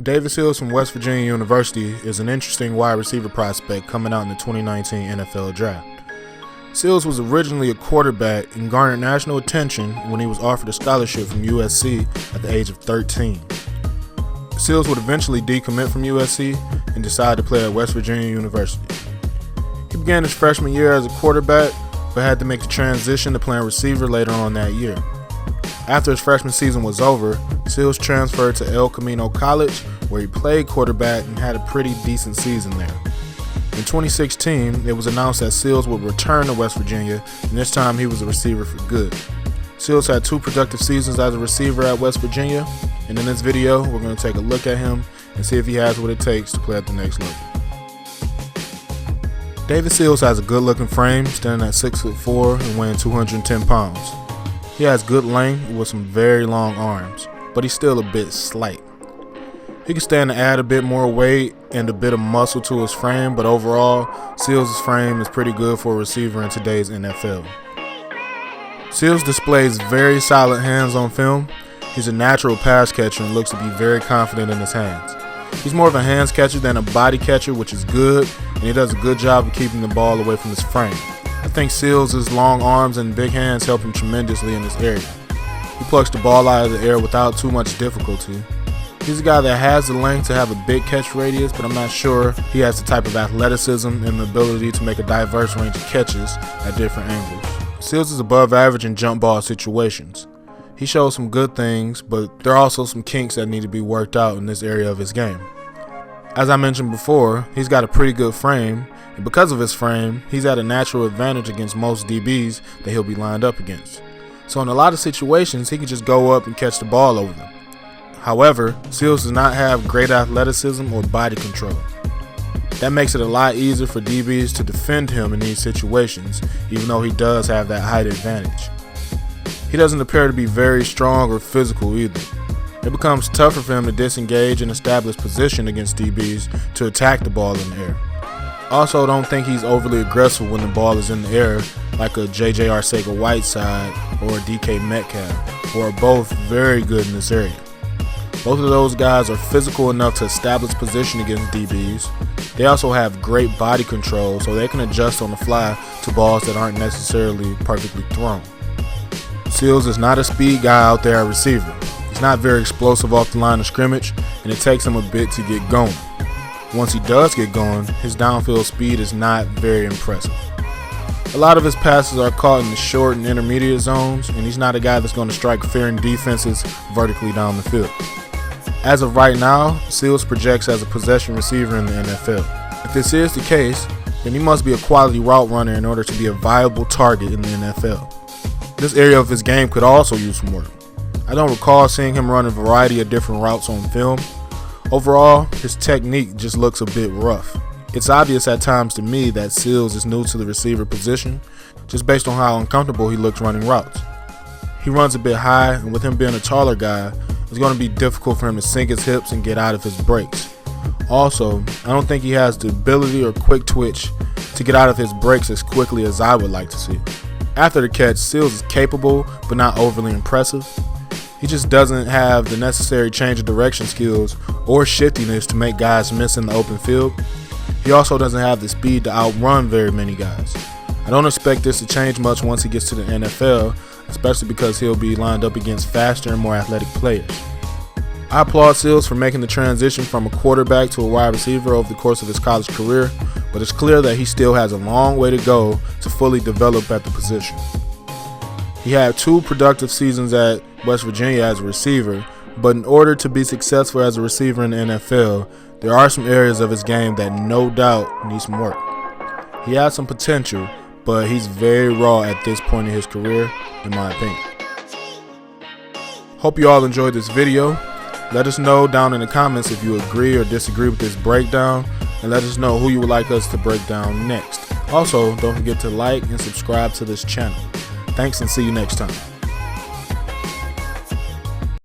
David Sills from West Virginia University is an interesting wide receiver prospect coming out in the 2019 NFL Draft. Sills was originally a quarterback and garnered national attention when he was offered a scholarship from USC at the age of 13. Sills would eventually decommit from USC and decide to play at West Virginia University. He began his freshman year as a quarterback, but had to make the transition to playing receiver later on that year. After his freshman season was over, Sills transferred to El Camino College, where he played quarterback and had a pretty decent season there. In 2016, it was announced that Sills would return to West Virginia, and this time he was a receiver for good. Sills had 2 productive seasons as a receiver at West Virginia, and in this video, we're going to take a look at him and see if he has what it takes to play at the next level. David Sills has a good-looking frame, standing at 6'4" and weighing 210 pounds. He has good length with some very long arms, but he's still a bit slight. He can stand to add a bit more weight and a bit of muscle to his frame, but overall, Sills' frame is pretty good for a receiver in today's NFL. Sills displays very solid hands on film. He's a natural pass catcher and looks to be very confident in his hands. He's more of a hands catcher than a body catcher, which is good, and he does a good job of keeping the ball away from his frame. I think Sills' long arms and big hands help him tremendously in this area. He plucks the ball out of the air without too much difficulty. He's a guy that has the length to have a big catch radius, but I'm not sure he has the type of athleticism and the ability to make a diverse range of catches at different angles. Sills is above average in jump ball situations. He shows some good things, but there are also some kinks that need to be worked out in this area of his game. As I mentioned before, he's got a pretty good frame, and because of his frame, he's at a natural advantage against most DBs that he'll be lined up against. So in a lot of situations, he can just go up and catch the ball over them. However, Sills does not have great athleticism or body control. That makes it a lot easier for DBs to defend him in these situations, even though he does have that height advantage. He doesn't appear to be very strong or physical either. It becomes tougher for him to disengage and establish position against DBs to attack the ball in the air. Also, don't think he's overly aggressive when the ball is in the air, like a J.J. Arcega-Whiteside or a DK Metcalf, who are both very good in this area. Both of those guys are physical enough to establish position against DBs. They also have great body control, so they can adjust on the fly to balls that aren't necessarily perfectly thrown. Sills is not a speed guy out there at receiver. He's not very explosive off the line of scrimmage, and it takes him a bit to get going. Once he does get going, his downfield speed is not very impressive. A lot of his passes are caught in the short and intermediate zones, and he's not a guy that's going to strike fearing defenses vertically down the field. As of right now, Sills projects as a possession receiver in the NFL. If this is the case, then he must be a quality route runner in order to be a viable target in the NFL. This area of his game could also use some work. I don't recall seeing him run a variety of different routes on film. Overall, his technique just looks a bit rough. It's obvious at times to me that Sills is new to the receiver position, just based on how uncomfortable he looks running routes. He runs a bit high, and with him being a taller guy, it's going to be difficult for him to sink his hips and get out of his breaks. Also, I don't think he has the ability or quick twitch to get out of his breaks as quickly as I would like to see. After the catch, Sills is capable, but not overly impressive. He just doesn't have the necessary change of direction skills or shiftiness to make guys miss in the open field. He also doesn't have the speed to outrun very many guys. I don't expect this to change much once he gets to the NFL, especially because he'll be lined up against faster and more athletic players. I applaud Sills for making the transition from a quarterback to a wide receiver over the course of his college career, but it's clear that he still has a long way to go to fully develop at the position. He had 2 productive seasons at West Virginia as a receiver, but in order to be successful as a receiver in the NFL, there are some areas of his game that no doubt need some work. He has some potential, but he's very raw at this point in his career, in my opinion. Hope you all enjoyed this video. Let us know down in the comments if you agree or disagree with this breakdown, and let us know who you would like us to break down next. Also, don't forget to like and subscribe to this channel. Thanks, and see you next time.